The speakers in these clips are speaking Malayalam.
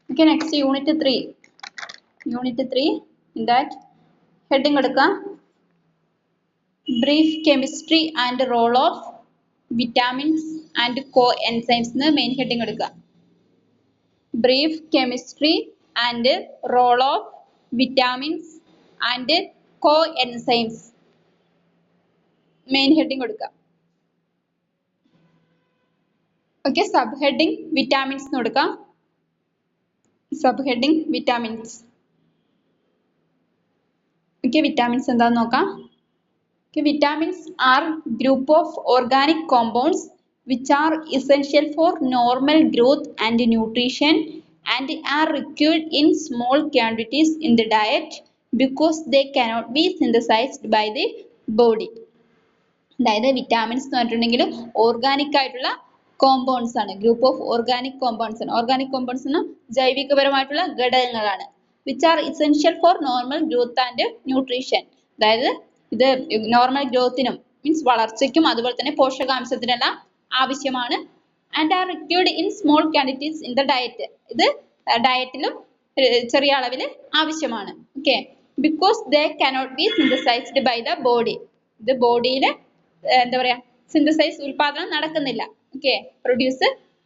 Okay, next unit 3. Unit 3, in that heading എടുക്കുക brief chemistry and role of vitamins and coenzymes എന്ന് main heading എടുക്കുക brief chemistry and role of vitamins and coenzymes main heading കൊടുക്കുക okay, subheading vitamins എന്ന് കൊടുക്കുക subheading vitamins. Okay, vitamins എന്താന്ന് നോക്കാം. Okay, vitamins are group of organic compounds which are essential for normal growth and nutrition and are required in small quantities in the diet because they cannot be synthesized by the body. അതായത് വിറ്റാമിൻസ് എന്ന് പറഞ്ഞിട്ടുണ്ടെങ്കിൽ ഓർഗാനിക് ആയിട്ടുള്ള കോമ്പൗണ്ട്സ് ആണ്, ഗ്രൂപ്പ് ഓഫ് ഓർഗാനിക് കോമ്പൗണ്ട്സ് ആണ്. ഓർഗാനിക് കോമ്പൗണ്ട്സ് എന്ന് ജൈവികപരമായിട്ടുള്ള ഘടകങ്ങളാണ്. Which are essential for normal growth and nutrition. അതായത് ഇത് നോർമൽ ഗ്രോത്തിനും മീൻസ് വളർച്ചയ്ക്കും അതുപോലെ തന്നെ പോഷകാംശത്തിനെല്ലാം ആവശ്യമാണ്. And are required in small quantities in the diet. ഇത് ഡയറ്റിലും ചെറിയ അളവിൽ ആവശ്യമാണ്. Okay, because they cannot be synthesized by the body. ഇത് ബോഡിയിൽ എന്താ പറയാ സിന്തസൈസ് ഉൽപാദനം നടക്കുന്നില്ല. ഓക്കെ,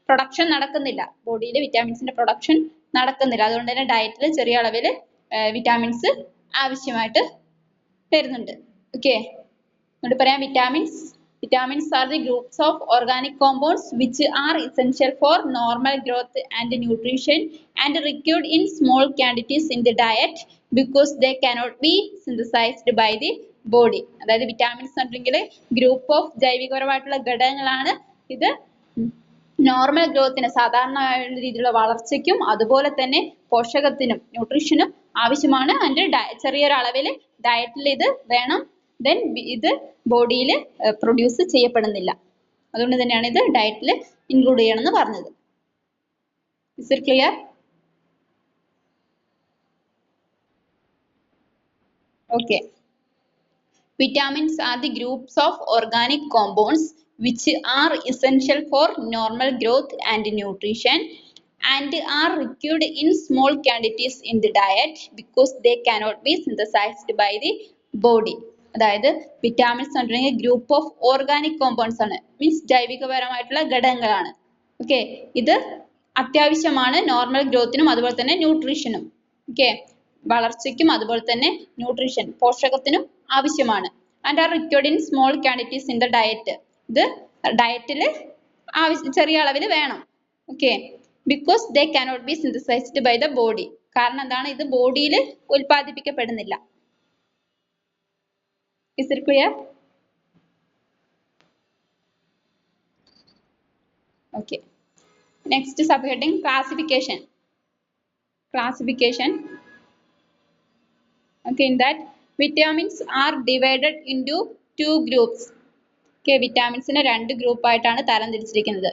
പ്രൊഡക്ഷൻ നടക്കുന്നില്ല, ബോഡിയിൽ വിറ്റാമിൻസിന്റെ പ്രൊഡക്ഷൻ നടക്കുന്നില്ല. അതുകൊണ്ട് തന്നെ ഡയറ്റിൽ ചെറിയ അളവിൽ വിറ്റാമിൻസ് ആവശ്യമായിട്ട് വരുന്നുണ്ട്. ഓക്കെ, എന്നിട്ട് പറയാം vitamins are the groups of organic compounds which are essential for normal growth and nutrition and required in small quantities in the diet because they cannot be synthesized by the body. അതായത് വിറ്റാമിൻസ് എന്നുണ്ടെങ്കിൽ ഗ്രൂപ്പ് ഓഫ് ജൈവികപരമായിട്ടുള്ള ഘടകങ്ങളാണ്. ഇത് നോർമൽ ഗ്രോത്തിന് സാധാരണ രീതിയിലുള്ള വളർച്ചയ്ക്കും അതുപോലെ തന്നെ പോഷകത്തിനും ന്യൂട്രീഷനും ആവശ്യമാണ്. അതിന്റെ ചെറിയൊരു അളവിൽ ഡയറ്റിൽ ഇത് വേണം. ദെൻ ഇത് ബോഡിയിൽ പ്രൊഡ്യൂസ് ചെയ്യപ്പെടുന്നില്ല. അതുകൊണ്ട് തന്നെയാണ് ഇത് ഡയറ്റിൽ ഇൻക്ലൂഡ് ചെയ്യണമെന്ന് പറഞ്ഞത്. Is it clear? Okay, vitamins are the groups of organic compounds which are essential for normal growth and nutrition and are required in small quantities in the diet because they cannot be synthesized by the body. അതായത് വിറ്റാമിൻസ് പറഞ്ഞിട്ടുണ്ടെങ്കിൽ ഗ്രൂപ്പ് ഓഫ് ഓർഗാനിക് കോമ്പൗണ്ട്സ് ആണ്, മീൻസ് ജൈവികപരമായിട്ടുള്ള ഘടകങ്ങളാണ്. ഓക്കെ, ഇത് അത്യാവശ്യമാണ് നോർമൽ ഗ്രോത്തിനും അതുപോലെ തന്നെ ന്യൂട്രീഷനും. ഓക്കെ, വളർച്ചയ്ക്കും അതുപോലെ തന്നെ ന്യൂട്രീഷൻ പോഷകത്തിനും ആവശ്യമാണ്. And are required in small quantities in the diet. ഇത് ഡയറ്റിൽ ചെറിയ അളവിൽ വേണം. Okay, because they cannot be synthesized by the body. കാരണം എന്താണ്, ഇത് ബോഡിയിൽ ഉൽപ്പാദിപ്പിക്കപ്പെടുന്നില്ല. Is it clear? Okay, next subheading classification. Okay, in that vitamins are divided into two groups. Okay, vitamins നെ രണ്ട് ഗ്രൂപ്പ് ആയിട്ടാണ് തരംതിരിച്ചിരിക്കുന്നത്.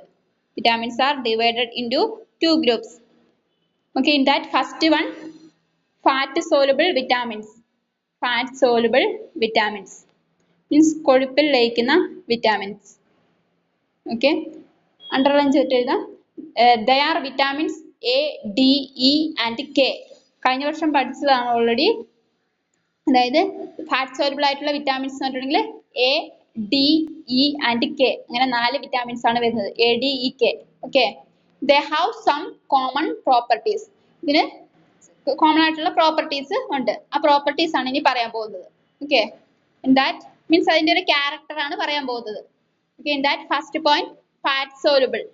Vitamins are divided into two groups. Okay, in that first one, fat soluble vitamins. Fat soluble vitamins means കൊഴുപ്പിൽ ലയിക്കുന്ന vitamins. Okay, underline ചെയ്തിട്ട് എഴുതാം. They are vitamins A, D, E and K. കഴിഞ്ഞ വർഷം പഠിച്ചതാണ് ഓൾറെഡി. അതായത് ഫാറ്റ് സോലബിൾ ആയിട്ടുള്ള വിറ്റാമിൻസ് എന്ന് പറഞ്ഞിട്ടുണ്ടെങ്കിൽ A, D, E and K, അങ്ങനെ 4 വിറ്റാമിൻസ് ആണ് വരുന്നത്. A, D, E, K. Okay, they have some common properties. ഇതിന് കോമൺ ആയിട്ടുള്ള പ്രോപ്പർട്ടീസ് ഉണ്ട്. ആ പ്രോപ്പർട്ടീസ് ആണ് ഇനി പറയാൻ പോകുന്നത്. ഓക്കെ, ഇൻ ദാറ്റ് മീൻസ് അതിന്റെ ഒരു ക്യാരക്ടർ ആണ് പറയാൻ പോകുന്നത്. Okay, in that first point fat soluble.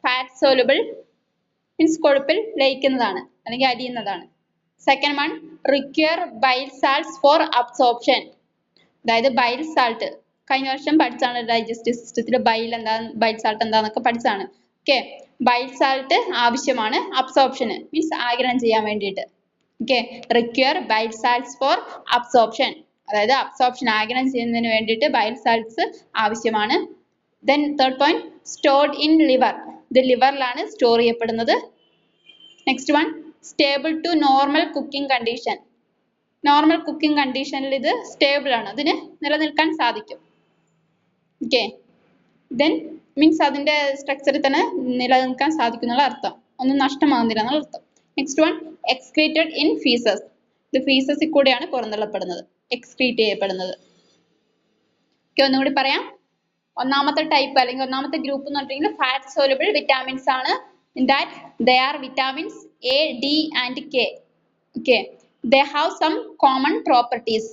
Fat soluble means കൊഴുപ്പിൽ ലയിക്കുന്നതാണ് അല്ലെങ്കിൽ അലിയുന്നതാണ്. Second one, require bile salts for absorption. അതായത് ബൈൽ സാൾട്ട് കഴിഞ്ഞ വർഷം പഠിച്ചാണ്, ഡൈജസ്റ്റീവ് സിസ്റ്റത്തിൽ ബൈൽ സാൾട്ട് എന്താന്നൊക്കെ പഠിച്ചാണ്. ഓക്കെ, ബൈൽ സാൾട്ട് ആവശ്യമാണ് അബ്സോർപ്ഷന്, മീൻസ് ആഗിരണം ചെയ്യാൻ വേണ്ടിയിട്ട്. Okay, require bile salts for absorption, അതായത് അബ്സോർപ്ഷൻ ആഗിരണം ചെയ്യുന്നതിന് വേണ്ടിയിട്ട് ബൈൽ സാൾട്ട്സ് ആവശ്യമാണ്. Then third point, stored in liver. ഇത് ലിവറിലാണ് സ്റ്റോർ ചെയ്യപ്പെടുന്നത്. Next one, stable to normal cooking condition. Normal cooking കണ്ടീഷനിൽ ഇത് സ്റ്റേബിൾ ആണ്, അതിന് നിലനിൽക്കാൻ സാധിക്കും. ഓക്കെ, ദെൻ മീൻസ് അതിന്റെ സ്ട്രക്ചറിൽ തന്നെ നിലനിൽക്കാൻ സാധിക്കും എന്നുള്ള അർത്ഥം, ഒന്നും നഷ്ടമാകുന്നില്ല എന്നുള്ള അർത്ഥം. Next one excreted in faeces. ഇത് ഫീസസിൽ കൂടെയാണ് പുറന്തള്ളപ്പെടുന്നത്, എക്സ്ക്രീറ്റ് ചെയ്യപ്പെടുന്നത്. ഒന്നുകൂടി പറയാം. ഒന്നാമത്തെ ടൈപ്പ് അല്ലെങ്കിൽ ഒന്നാമത്തെ ഗ്രൂപ്പ് എന്ന് പറഞ്ഞിട്ടുണ്ടെങ്കിൽ ഫാറ്റ് സോലുബിൾ വിറ്റാമിൻസ് ആണ്. In that they are vitamins A, D and K. Okay, they have some common properties.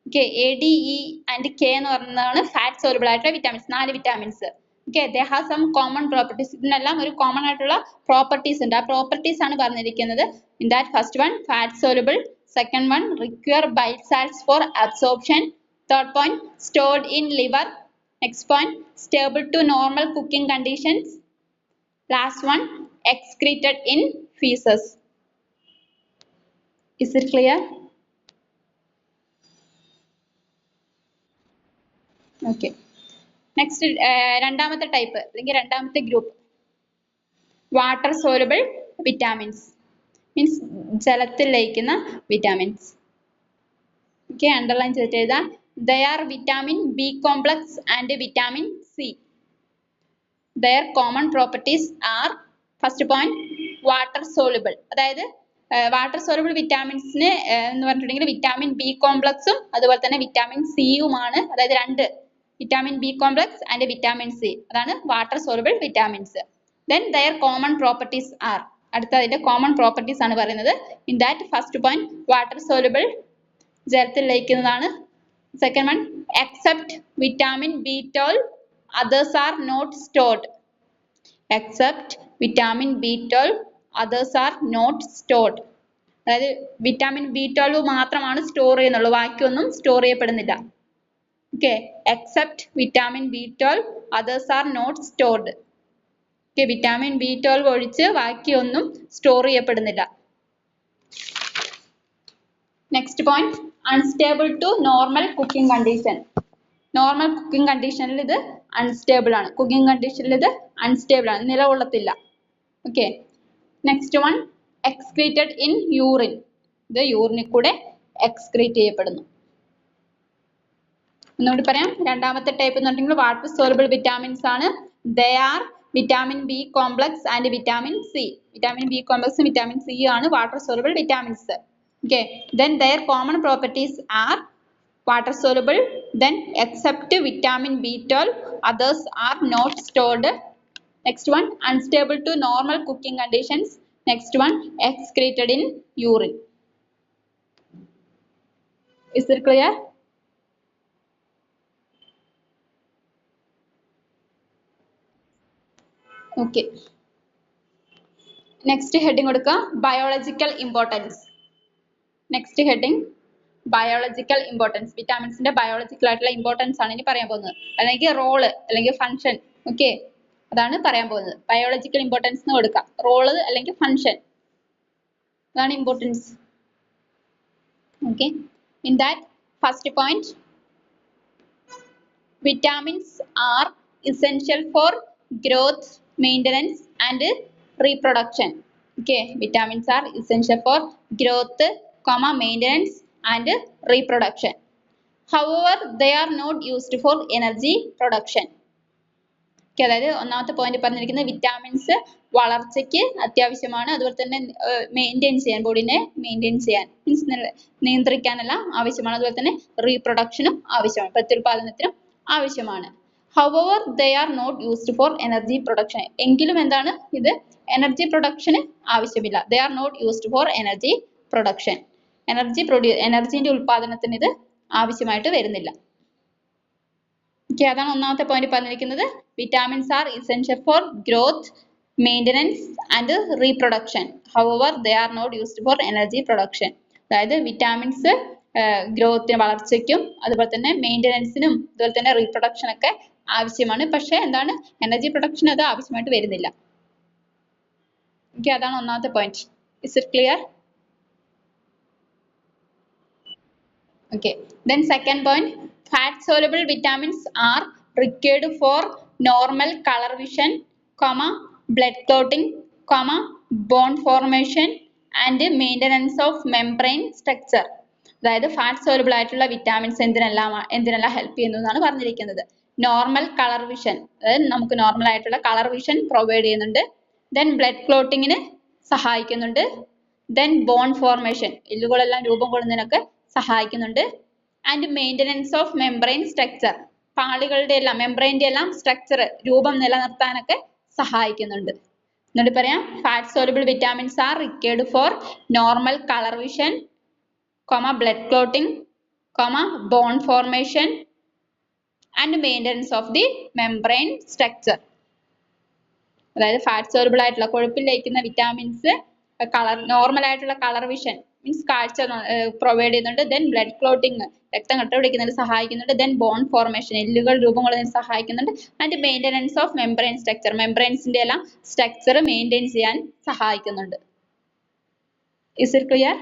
Okay, A, D, E and K എന്ന് പറയുന്നതാണ് ഫാറ്റ് സോലുബിൾ ആയിട്ടുള്ള vitamins, 4 vitamins. Okay, they have some common properties. ഇതിനെല്ലാം ഒരു കോമൺ ആയിട്ടുള്ള പ്രോപ്പർട്ടീസ് ഉണ്ട്. ആ പ്രോപ്പർട്ടീസ് ആണ് പറഞ്ഞിരിക്കുന്നത്. In that first one fat soluble, second one require bile salts for absorption, third point stored in liver, next point stable to normal cooking conditions, last one excreted in feces. Is it clear? Okay, next രണ്ടാമത്തെ ടൈപ്പ് അല്ലെങ്കിൽ രണ്ടാമത്തെ group water soluble vitamins, means ജലത്തിൽ ലയിക്കുന്ന vitamins. Okay, underline ചെയ്തിട്ട് എഴുതാം. They are vitamin B complex and vitamin C. Their common properties are, first point, water soluble. അതായത് വാട്ടർ സോലുബിൾ വിറ്റാമിൻസിന് എന്ന് പറഞ്ഞിട്ടുണ്ടെങ്കിൽ വിറ്റാമിൻ ബി കോംപ്ലക്സും അതുപോലെ തന്നെ വിറ്റാമിൻ സിയുമാണ്. അതായത് രണ്ട് vitamin B complex and vitamin C, അതാണ് water soluble vitamins. Then their common properties are, അടുത്ത അതിന്റെ കോമൺ പ്രോപ്പർട്ടീസ് ആണ് പറയുന്നത്. In that first point water soluble, ജലത്തിൽ ലയിക്കുന്നതാണ്. Second one, except vitamin B12, others are not stored. Except vitamin B12, others are not stored. അതായത് വിറ്റാമിൻ B12 മാത്രമാണ് സ്റ്റോർ ചെയ്യുന്നുള്ളൂ, ബാക്കിയൊന്നും സ്റ്റോർ ചെയ്യപ്പെടുന്നില്ല. Okay, except vitamin B12, others are not stored. Okay, vitamin B12 ഒഴിച്ച് ബാക്കിയൊന്നും സ്റ്റോർ ചെയ്യപ്പെടുന്നില്ല. Next point unstable to normal cooking condition. Normal cooking കണ്ടീഷനിൽ ഇത് അൺസ്റ്റേബിൾ ആണ്, കുക്കിംഗ് കണ്ടീഷനിൽ ഇത് അൺസ്റ്റേബിൾ ആണ്, നിലകൊള്ളത്തില്ല. Okay, next one excreted in urine. ഇത് യൂറിനിൽ കൂടെ എക്സ്ക്രീറ്റ് ചെയ്യപ്പെടുന്നു. ഒന്നുകൂടി പറയാം. രണ്ടാമത്തെ ടൈപ്പ് എന്ന് പറഞ്ഞിട്ടുണ്ടെങ്കിൽ വാട്ടർ സോലുബിൾ വിറ്റാമിൻസ് ആണ്. They are vitamin B complex and vitamin C. Vitamin B കോംപ്ലക്സും വിറ്റാമിൻ സി ആണ് water soluble vitamins. Okay, then their common properties are water soluble, then except vitamin B12, others are not stored. Next one, unstable to normal cooking conditions. Next one, excreted in urine. Is it clear? Okay, next heading കൊടുക്കുക biological importance. Next heading biological importance. വിറ്റാമിൻസിന്റെ ബയോളജിക്കൽ ആയിട്ടുള്ള ഇമ്പോർട്ടൻസ് ആണ് ഇനി പറയാൻ പോകുന്നത്, അല്ലെങ്കിൽ റോള് അല്ലെങ്കിൽ ഫംഗ്ഷൻ. ഓക്കെ, അതാണ് പറയാൻ പോകുന്നത്. ബയോളജിക്കൽ ഇമ്പോർട്ടൻസ് എന്ന് കൊടുക്കാം, റോള് അല്ലെങ്കിൽ ഫംഗ്ഷൻ, അതാണ് importance. Okay, in that first point vitamins are essential for growth, maintenance and reproduction. Okay, vitamins are essential for growth, maintenance and reproduction. However, they are not used for energy production. Okay, അതായത് ഒന്നാമത്തെ പോയിന്റ് പറഞ്ഞിരിക്കുന്നത് വിറ്റാമിൻസ് വളർച്ചയ്ക്ക് അത്യാവശ്യമാണ്, അതുപോലെ തന്നെ മെയിൻറ്റെയിൻ ചെയ്യാൻ, ബോഡിനെ മെയിൻറ്റെയിൻ ചെയ്യാൻ, മീൻസ് നിയന്ത്രിക്കാനെല്ലാം ആവശ്യമാണ്, അതുപോലെ തന്നെ റീപ്രൊഡക്ഷനും ആവശ്യമാണ്, പ്രത്യുൽപാദനത്തിനും ആവശ്യമാണ്. However, they are not used for energy production. എങ്കിലും എന്താണ്, ഇത് എനർജി പ്രൊഡക്ഷന് ആവശ്യമില്ല. They are not used for energy production. എനർജിന്റെ ഉൽപാദനത്തിന് ഇത് ആവശ്യമായിട്ട് വരുന്നില്ല. ഓക്കെ, അതാണ് ഒന്നാമത്തെ പോയിന്റ് പറഞ്ഞിരിക്കുന്നത്. Vitamins are essential for growth, maintenance and reproduction. However, they are not used for energy production. അതായത് വിറ്റാമിൻസ് ഗ്രോത്തിന്, വളർച്ചയ്ക്കും അതുപോലെ തന്നെ മെയിൻ്റനൻസിനും അതുപോലെ തന്നെ റീപ്രൊഡക്ഷൻ ഒക്കെ ആവശ്യമാണ്. പക്ഷെ എന്താണ്, എനർജി പ്രൊഡക്ഷൻ അത് ആവശ്യമായിട്ട് വരുന്നില്ല. ഓക്കെ, അതാണ് ഒന്നാമത്തെ point. Is it clear? Okay, then second point, fat soluble vitamins are required for normal color vision, blood clotting, bone formation and maintenance of membrane structure. അതായത് ഫാറ്റ് സോലുബിൾ ആയിട്ടുള്ള വിറ്റാമിൻസ് എന്തിനെല്ലാം ഹെൽപ്പ് ചെയ്യുന്നു എന്നാണ് പറഞ്ഞിരിക്കുന്നത്. നോർമൽ കളർ വിഷൻ, അതായത് നമുക്ക് നോർമൽ ആയിട്ടുള്ള കളർ വിഷൻ പ്രൊവൈഡ് ചെയ്യുന്നുണ്ട്. ദെൻ ബ്ലഡ് ക്ലോട്ടിങ്ങിന് സഹായിക്കുന്നുണ്ട്. ദെൻ ബോൺ ഫോർമേഷൻ, എല്ലുകളെല്ലാം രൂപം കൊള്ളുന്നതിനൊക്കെ സഹായിക്കുന്നുണ്ട്. And maintenance of membrane structure, പാളികളുടെ എല്ലാം മെംബ്രെയിൻ്റെ എല്ലാം സ്ട്രക്ചർ രൂപം നിലനിർത്താനൊക്കെ സഹായിക്കുന്നുണ്ട്. എന്നിട്ട് പറയാം, fat soluble vitamins are required for normal colour vision, blood clotting, bone formation and maintenance of the membrane structure. അതായത് ഫാറ്റ് സോലുബിൾ ആയിട്ടുള്ള കൊഴുപ്പിൽ ലയിക്കുന്ന വിറ്റാമിൻസ് നോർമൽ ആയിട്ടുള്ള കളർ വിഷൻ മീൻസ് കാഴ്ച പ്രൊവൈഡ് ചെയ്യുന്നുണ്ട്. ദെൻ ബ്ലഡ് ക്ലോട്ടിംഗ്, രക്തം കട്ടപിടിക്കുന്നതിന് സഹായിക്കുന്നുണ്ട്. ദെൻ ബോൺ ഫോർമേഷൻ, എല്ലുകൾ രൂപം കൊള്ളുന്നതിന് സഹായിക്കുന്നുണ്ട്. And maintenance of membrane structure, മെംബ്രെയിൻസിന്റെ എല്ലാം സ്ട്രക്ചർ മെയിൻറ്റെയിൻ ചെയ്യാൻ സഹായിക്കുന്നുണ്ട്. Is it clear?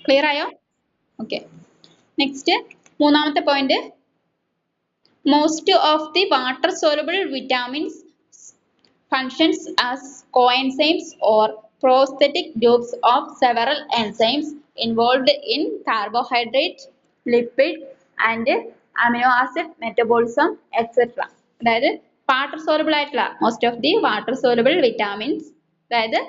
ക്ലിയർ ആയോ? ഓക്കെ. നെക്സ്റ്റ് മൂന്നാമത്തെ point, most of the water soluble vitamins functions as coenzymes or prosthetic groups of several enzymes involved in carbohydrate, lipid and amino acid metabolism etc. അതായത് വാട്ടർ സോലുബിൾ ആയിട്ടുള്ള most of the water soluble vitamins, അതായത്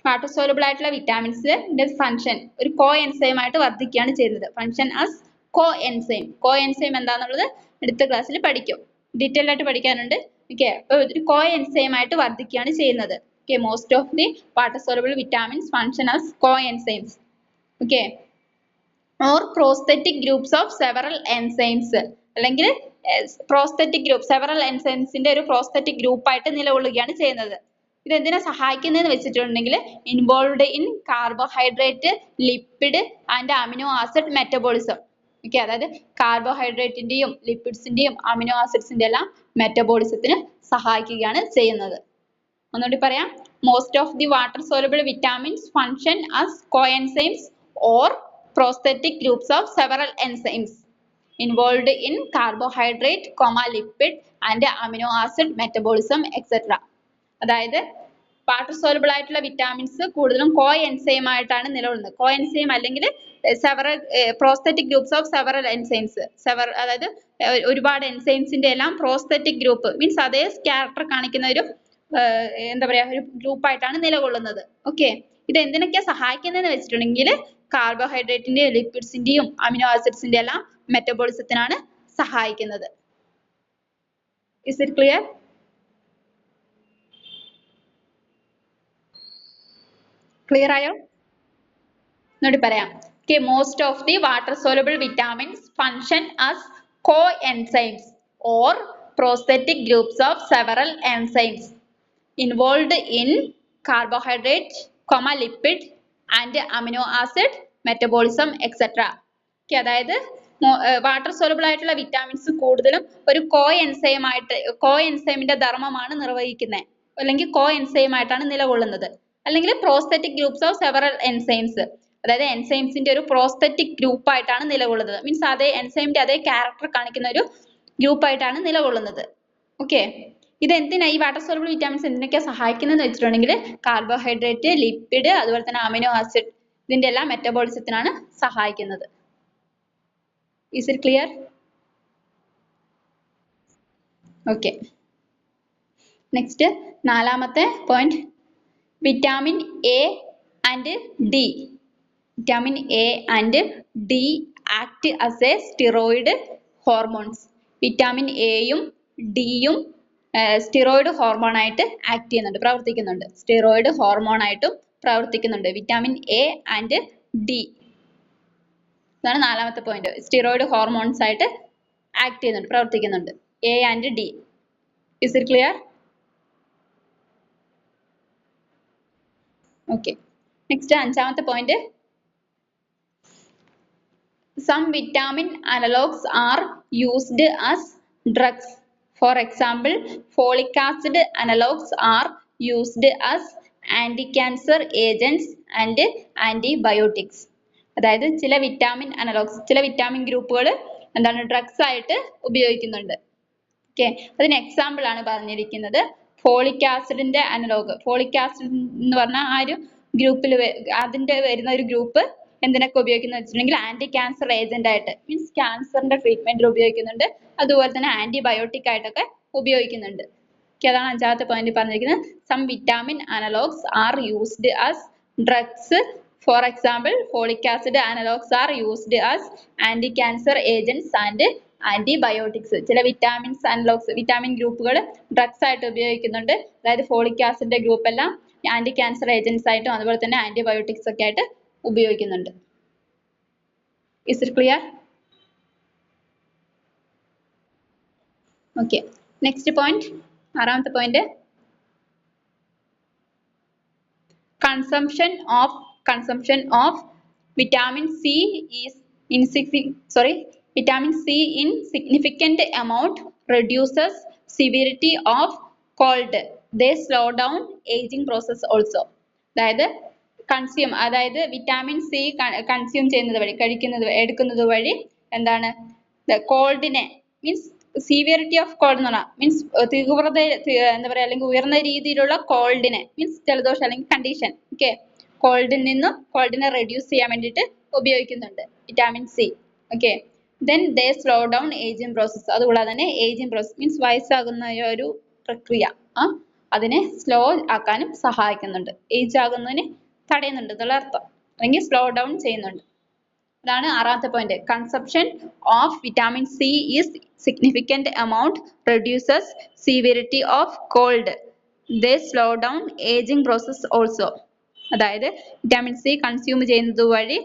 വാട്ടർ സോലുബിൾ ആയിട്ടുള്ള വിറ്റാമിൻസിന്റെ ഫംഗ്ഷൻ ഒരു കോ എൻസൈം ആയിട്ട് വർദ്ധിക്കുകയാണ് ചെയ്യുന്നത്. ഫംഗ്ഷൻ ആസ് കോ എൻസൈം. കോ എൻസൈം എന്താണെന്നുള്ളത് അടുത്ത ക്ലാസ്സിൽ പഠിക്കും, ഡീറ്റെയിൽ ആയിട്ട് പഠിക്കാനുണ്ട്. ഓക്കെ, ഒരു കോ എൻസൈം ആയിട്ട് വർദ്ധിക്കുകയാണ് ചെയ്യുന്നത്. Okay, most of the water soluble vitamins function as co enzymes. Okay, or prosthetic groups of several enzymes, അല്ലെങ്കിൽ പ്രോസ്തെറ്റിക് ഗ്രൂപ്പ്, സെവറൽ എൻസൈംസിന്റെ ഒരു പ്രോസ്തെറ്റിക് ഗ്രൂപ്പ് ആയിട്ട് നിലകൊള്ളുകയാണ് ചെയ്യുന്നത്. ഇത് എന്തിനാ സഹായിക്കുന്നതെന്ന് വെച്ചിട്ടുണ്ടെങ്കിൽ involved in carbohydrate, lipid and amino acid metabolism. Okay, അതായത് കാർബോഹൈഡ്രേറ്റിന്റെയും ലിപ്പിഡ്സിന്റെയും അമിനോ ആസിഡ്സിന്റെ എല്ലാം മെറ്റബോളിസത്തിന് സഹായിക്കുകയാണ് ചെയ്യുന്നത്. ഒന്നുകൂടി പറയാം, most of the water soluble vitamins function as coenzymes or prosthetic groups of several enzymes involved in carbohydrate, lipid and amino acid metabolism etcetera. അതായത് വാട്ടർ സോലുബിൾ ആയിട്ടുള്ള വിറ്റാമിൻസ് കൂടുതലും കോ എൻസൈം ആയിട്ടാണ് നിലകൊള്ളുന്നത്. കോ എൻസൈം അല്ലെങ്കിൽ several prosthetic groups of several enzymes, അതായത് ഒരുപാട് എൻസൈംസിന്റെ എല്ലാം പ്രോസ്തെറ്റിക് ഗ്രൂപ്പ് മീൻസ് അതേ ക്യാരക്ടർ കാണിക്കുന്ന ഒരു എന്താ പറയാ ഒരു ഗ്രൂപ്പായിട്ടാണ് നിലകൊള്ളുന്നത്. ഓക്കെ, ഇത് എന്തിനൊക്കെയാ സഹായിക്കുന്നതെന്ന് വെച്ചിട്ടുണ്ടെങ്കിൽ കാർബോഹൈഡ്രേറ്റിന്റെയും ലിപ്പിഡ്സിന്റെയും അമിനോ ആസിഡ്സിന്റെ എല്ലാം മെറ്റബോളിസത്തിനാണ് സഹായിക്കുന്നത്. Is it clear? ക്ലിയർ ആയോ? എന്നോട് പറയാം, most of the water soluble vitamins function as co enzymes or prosthetic groups of several enzymes involved in carbohydrate, lipid and amino acid metabolism etcetera. അതായത് വാട്ടർ സോലുബിൾ ആയിട്ടുള്ള വിറ്റാമിൻസ് കൂടുതലും ഒരു കോ എൻസൈമിന്റെ ധർമ്മമാണ് നിർവഹിക്കുന്നത്, അല്ലെങ്കിൽ കോ എൻസൈം ആയിട്ടാണ് നിലകൊള്ളുന്നത്. അല്ലെങ്കിൽ prosthetic groups of several enzymes, അതായത് എൻസൈംസിന്റെ ഒരു പ്രോസ്തെറ്റിക് ഗ്രൂപ്പ് ആയിട്ടാണ് നിലകൊള്ളുന്നത്. മീൻസ് അതേ എൻസൈമിന്റെ അതേ ക്യാരക്ടർ കാണിക്കുന്ന ഒരു ഗ്രൂപ്പ് ആയിട്ടാണ് നിലകൊള്ളുന്നത്. ഓക്കെ, ഇത് എന്തിനാ ഈ വാട്ടർ സോലുബിൾ വിറ്റാമിൻസ് എന്തിനൊക്കെയാ സഹായിക്കുന്നതെന്ന് വെച്ചിട്ടുണ്ടെങ്കിൽ കാർബോഹൈഡ്രേറ്റ്, ലിപ്പിഡ്, അതുപോലെ തന്നെ അമിനോ ആസിഡ് ഇതിന്റെ എല്ലാം മെറ്റബോളിസത്തിനാണ് സഹായിക്കുന്നത്. Is it clear? Okay, next നാലാമത്തെ point, vitamin A and D. Vitamin A and D act as a steroid hormones. Vitamin എയും ഡിയും സ്റ്റിറോയിഡ് ഹോർമോൺ ആയിട്ട് ആക്ട് ചെയ്യുന്നുണ്ട്, പ്രവർത്തിക്കുന്നുണ്ട്. സ്റ്റിറോയിഡ് ഹോർമോൺ ആയിട്ടും പ്രവർത്തിക്കുന്നുണ്ട് വിറ്റാമിൻ എ ആൻഡ് ഡി. ഇതാണ് നാലാമത്തെ പോയിന്റ്, സ്റ്റിറോയിഡ് ഹോർമോൺസ് ആയിട്ട് ആക്ട് ചെയ്യുന്നുണ്ട്, പ്രവർത്തിക്കുന്നുണ്ട് A and D. Is it clear? Okay, next അഞ്ചാമത്തെ point, some vitamin analogues are used as drugs. For example, folic acid analogues are used as anti-cancer agents and antibiotics. അതായത് ചില വിറ്റാമിൻ അനലോഗ്സ്, ചില വിറ്റാമിൻ ഗ്രൂപ്പുകൾ എന്താണ് ഡ്രഗ്സ് ആയിട്ട് ഉപയോഗിക്കുന്നുണ്ട്. ഓക്കെ, അതിന് എക്സാമ്പിൾ ആണ് പറഞ്ഞിരിക്കുന്നത് ഫോളിക് ആസിഡിന്റെ അനലോഗ്. ഫോളിക് ആസിഡ് എന്ന് പറഞ്ഞാൽ ആ ഒരു ഗ്രൂപ്പിൽ അതിന്റെ വരുന്ന ഒരു ഗ്രൂപ്പ് എന്തിനൊക്കെ ഉപയോഗിക്കുന്നത് വെച്ചിട്ടുണ്ടെങ്കിൽ ആന്റി ക്യാൻസർ ഏജന്റ് ആയിട്ട് മീൻസ് ക്യാൻസറിന്റെ ട്രീറ്റ്മെന്റിൽ ഉപയോഗിക്കുന്നുണ്ട്. അതുപോലെ തന്നെ ആന്റിബയോട്ടിക് ആയിട്ടൊക്കെ ഉപയോഗിക്കുന്നുണ്ട്. അതാണ് അഞ്ചാമത്തെ പോയിന്റ് പറഞ്ഞിരിക്കുന്നത്. Some vitamin analogues are used as drugs. For example folic acid analogues are used as anti cancer agents and antibiotics. ചില വിറ്റാമിൻസ് അനലോഗ്സ് വിറ്റാമിൻ ഗ്രൂപ്പുകൾ ഡ്രഗ്സ് ആയിട്ട് ഉപയോഗിക്കുന്നുണ്ട്. അതായത് ഫോളിക് ആസിഡിന്റെ ഗ്രൂപ്പ് എല്ലാം ആന്റി ക്യാൻസർ ഏജന്റ്സ് ആയിട്ടും അതുപോലെ തന്നെ ആന്റിബയോട്ടിക്സ് ഒക്കെ ആയിട്ട് ഉപയോഗിക്കുന്നുണ്ട്. Is it clear? Okay. Next point. ആറാമത്തെ point. Consumption of vitamin C in significant amount reduces severity of cold. They slow down aging process also. അതായത് വിറ്റാമിൻ സി കൺസ്യൂം ചെയ്യുന്നത് വഴി എടുക്കുന്നത് വഴി എന്താണ് കോൾഡിനെ മീൻസ് സിവിയറിറ്റി ഓഫ് കോൾഡ് എന്ന് പറഞ്ഞാൽ മീൻസ് തീവ്രത എന്താ പറയാ അല്ലെങ്കിൽ ഉയർന്ന രീതിയിലുള്ള കോൾഡിനെ മീൻസ് ജലദോഷം അല്ലെങ്കിൽ കണ്ടീഷൻ ഓക്കെ കോൾഡിനെ റെഡ്യൂസ് ചെയ്യാൻ വേണ്ടിയിട്ട് ഉപയോഗിക്കുന്നുണ്ട് vitamin C. Okay. Then they slow down ageing process. അതുകൂടാതെ തന്നെ ഏജിങ് പ്രോസസ് മീൻസ് വയസ്സാകുന്ന ഒരു പ്രക്രിയ അതിനെ സ്ലോ ആക്കാനും സഹായിക്കുന്നുണ്ട്. ഏജ് ആകുന്നതിന് തടയുന്നുണ്ട് എന്നുള്ള അർത്ഥം, അല്ലെങ്കിൽ സ്ലോ ഡൗൺ ചെയ്യുന്നുണ്ട്. അതാണ് ആറാമത്തെ point. Consumption of vitamin C is significant amount reduces severity of cold. They slow down ageing process also. അതായത് വിറ്റാമിൻ സി കൺസ്യൂം ചെയ്യുന്നത് വഴി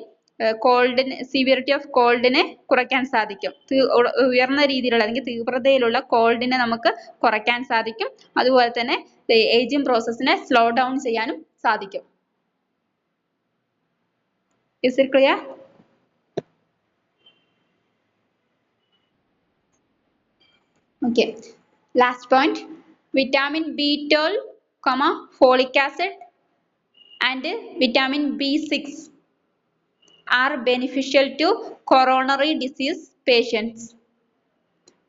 സിവിയറിറ്റി ഓഫ് കോൾഡിനെ കുറയ്ക്കാൻ സാധിക്കും. ഉയർന്ന രീതിയിലുള്ള അല്ലെങ്കിൽ തീവ്രതയിലുള്ള കോൾഡിനെ നമുക്ക് കുറയ്ക്കാൻ സാധിക്കും. അതുപോലെ തന്നെ ഏജിങ് പ്രോസസ്സിനെ സ്ലോ ഡൗൺ ചെയ്യാനും സാധിക്കും. Is it clear? Okay. Last point. Vitamin B12, folic acid and vitamin B6 are beneficial to coronary disease patients.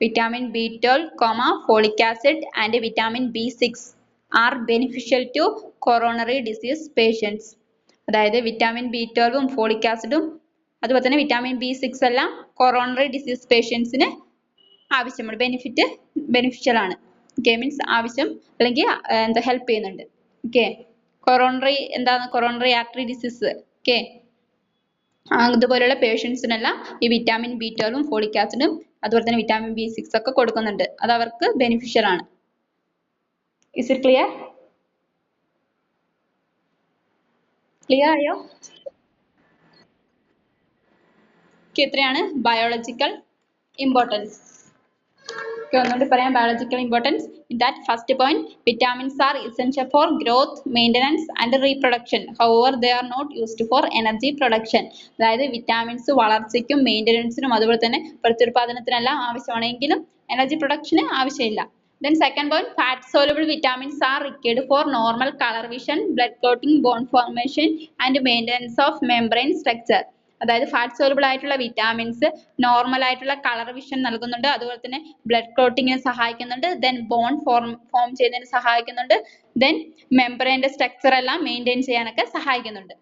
Vitamin B12, folic acid and vitamin B6 are beneficial to coronary disease patients. അതായത് വിറ്റാമിൻ B12ഉം ഫോളിക് ആസിഡും അതുപോലെ തന്നെ വിറ്റാമിൻ B6 എല്ലാം കൊറോണറി ഡിസീസ് പേഷ്യൻസിന് ആവശ്യമാണ്. ബെനിഫിഷ്യൽ ആണ്. ഓക്കെ. മീൻസ് ആവശ്യം അല്ലെങ്കിൽ എന്താ ഹെൽപ്പ് ചെയ്യുന്നുണ്ട്. Okay. Coronary artery disease okay അതുപോലെയുള്ള പേഷ്യൻസിനെല്ലാം ഈ വിറ്റാമിൻ B12ഉം ഫോളിക് ആസിഡും അതുപോലെ തന്നെ വിറ്റാമിൻ B6 ഒക്കെ കൊടുക്കുന്നുണ്ട്. അത് അവർക്ക് ബെനിഫിഷ്യൽ ആണ്. Is it clear? ക്ലിയർ ആയോ? എത്രയാണ് ബയോളജിക്കൽ ഇമ്പോർട്ടൻസ്? ഒന്നുകൂടി പറയാം. Biological importance. In that first point, vitamins are essential for growth, maintenance and reproduction. However, they are not used for energy production. അതായത് വിറ്റാമിൻസ് വളർച്ചയ്ക്കും മെയിൻ്റനൻസിനും അതുപോലെ തന്നെ പ്രത്യുൽപാദനത്തിനെല്ലാം ആവശ്യമാണെങ്കിലും എനർജി പ്രൊഡക്ഷന് ആവശ്യമില്ല. Then second point, fat soluble vitamins are required for normal color vision, blood clotting, bone formation and maintenance of membrane structure. അതായത് ഫാറ്റ് സോലുബിൾ ആയിട്ടുള്ള വിറ്റാമിൻസ് നോർമൽ ആയിട്ടുള്ള കളർ വിഷൻ നൽകുന്നുണ്ട്. അതുപോലെ തന്നെ ബ്ലഡ് ക്ലോട്ടിങ്ങിന് സഹായിക്കുന്നുണ്ട്. ദെൻ ബോൺ ഫോം ചെയ്യുന്നതിന് സഹായിക്കുന്നുണ്ട്. ദെൻ മെംബ്രെയിന്റെ സ്ട്രക്ചർ എല്ലാം മെയിൻറ്റെയിൻ ചെയ്യാനൊക്കെ സഹായിക്കുന്നുണ്ട്.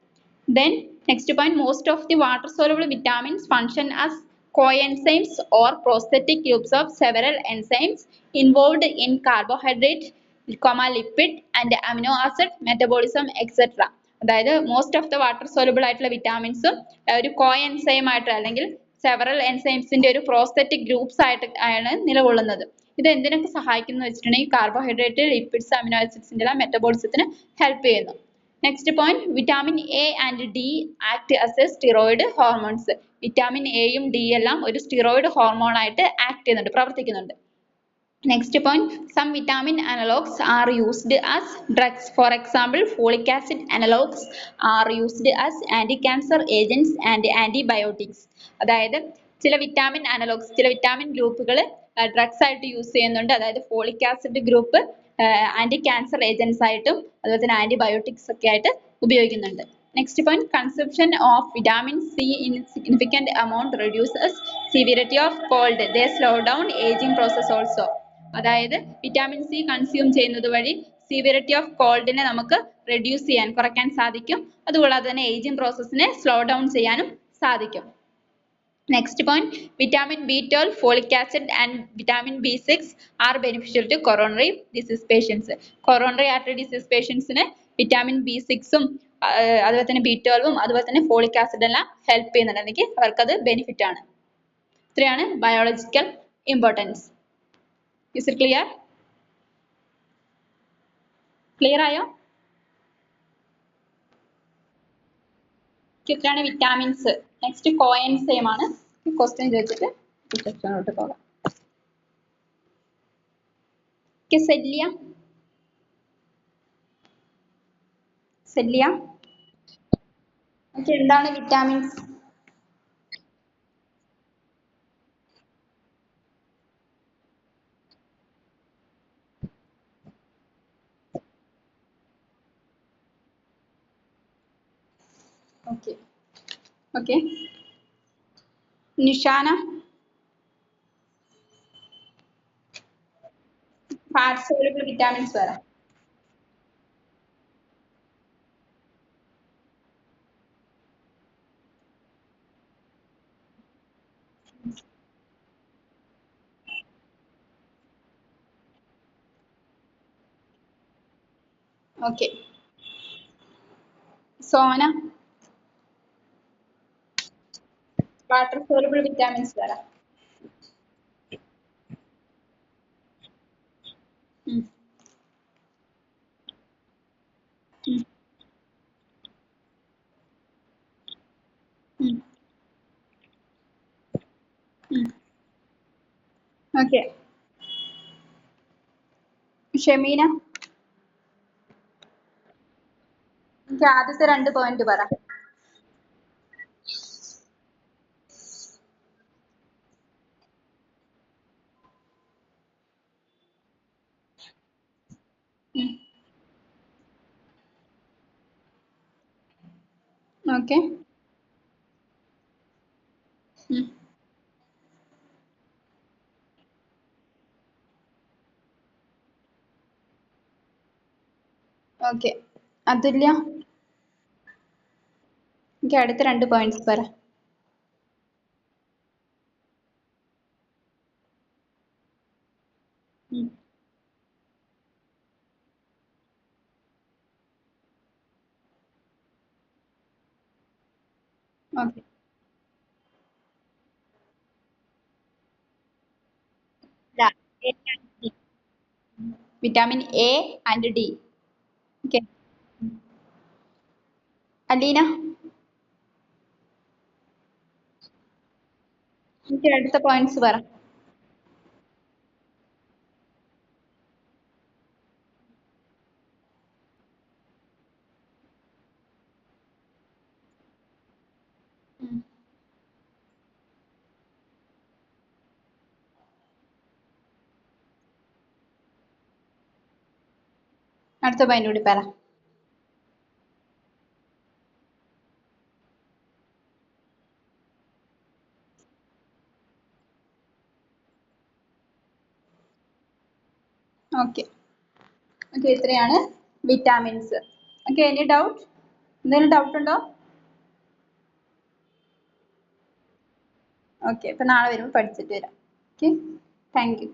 Then next point, most of the water soluble vitamins function as coenzymes or prosthetic groups of several enzymes involved in carbohydrate, lipid and amino acid metabolism etc. അതായത് most of the water soluble ആയിട്ടുള്ള വിറ്റാമിൻസും ഒരു കോഎൻസൈം ആയിട്ട് അല്ലെങ്കിൽ സെവറൽ എൻസൈംസിന്റെ ഒരു പ്രോസ്തെറ്റിക് ഗ്രൂപ്പ്സ് ആയിട്ട് ആണ് നിലകൊള്ളുന്നത്. ഇത് എന്തിനൊക്കെ സഹായിക്കുന്നു വെച്ചിട്ടുണ്ടെങ്കിൽ കാർബോഹൈഡ്രേറ്റ്, ലിപ്പിഡ്സ്, അമിനോ ആസിഡ്സിന്റെ എല്ലാം മെറ്റബോളിസത്തിന് ഹെൽപ്പ് ചെയ്യുന്നു. Next point, vitamin A and D act as a steroid hormones. Vitamin എയും ഡി എല്ലാം ഒരു സ്റ്റിറോയിഡ് ഹോർമോൺ ആയിട്ട് ആക്ട് ചെയ്യുന്നുണ്ട്, പ്രവർത്തിക്കുന്നുണ്ട്. Next point, some vitamin analogues are used as drugs. For example, folic acid analogues are used as anti-cancer agents and antibiotics. അതായത് ചില വിറ്റാമിൻ അനലോഗ്സ്, ചില വിറ്റാമിൻ ഗ്രൂപ്പുകൾ ഡ്രഗ്സ് ആയിട്ട് യൂസ് ചെയ്യുന്നുണ്ട്. അതായത് folic acid group anti cancer agents ആയിട്ടും അതുപോലെ തന്നെ ആന്റിബയോട്ടിക്സ് ഒക്കെ ആയിട്ട് ഉപയോഗിക്കുന്നുണ്ട്. Next point, consumption of vitamin C in significant amount reduces severity of cold. They slow down ageing process also. അതായത് വിറ്റാമിൻ സി കൺസ്യൂം ചെയ്യുന്നത് വഴി സിവിയറിറ്റി ഓഫ് കോൾഡിനെ നമുക്ക് റെഡ്യൂസ് ചെയ്യാൻ, കുറയ്ക്കാൻ സാധിക്കും. അതുകൂടാതെ തന്നെ ഏജിങ് പ്രോസസ്സിനെ സ്ലോ ഡൗൺ ചെയ്യാനും സാധിക്കും. Next point, vitamin B12, folic acid and vitamin B6 are beneficial to coronary disease patients. Coronary artery disease patients ന് vitamin B6 ഉം അതുപോലെ തന്നെ B12 ഉം അതുപോലെ തന്നെ folic acid എല്ലാം help ചെയ്യുന്നുണ്ടെങ്കിൽ അവർക്കത് benefit ആണ്. ഇത്രയാണ് biological importance. Is it clear? Clear ആയോ? ഇത്രയാണ് vitamins. Next coenzyme ആണ്. Question ചോദിച്ചിട്ട് സെക്ഷനിലോട്ട് പോകാം. സെല്ലിയ സെല്ലിയ എന്താണ് vitamins? Okay. Okay. Nishana fat soluble vitamins വരാം. Okay. Sona water soluble vitamins വരാം. Okay. ഷെമീന എനിക്ക് ആദ്യത്തെ 2 പോയിന്റ് പറ. Okay. Okay. അതുല്യ എനിക്ക് അടുത്ത 2 പോയിന്റ്സ് പറ. Okay. Vitamin A and D. Okay. Aleena എനിക്ക് അടുത്ത പോയിന്റ്സ് പറ. അടുത്ത പോയിന്റ് കൂടി പറ. ഓക്കെ. ഓക്കെ, ഇത്രയാണ് വിറ്റാമിൻസ്. Okay, any doubt? എന്തെങ്കിലും ഡൗട്ട് ഉണ്ടോ? ഓക്കെ, അപ്പൊ നാളെ വരുമ്പോൾ പഠിച്ചിട്ട് വരാം. Okay, thank you.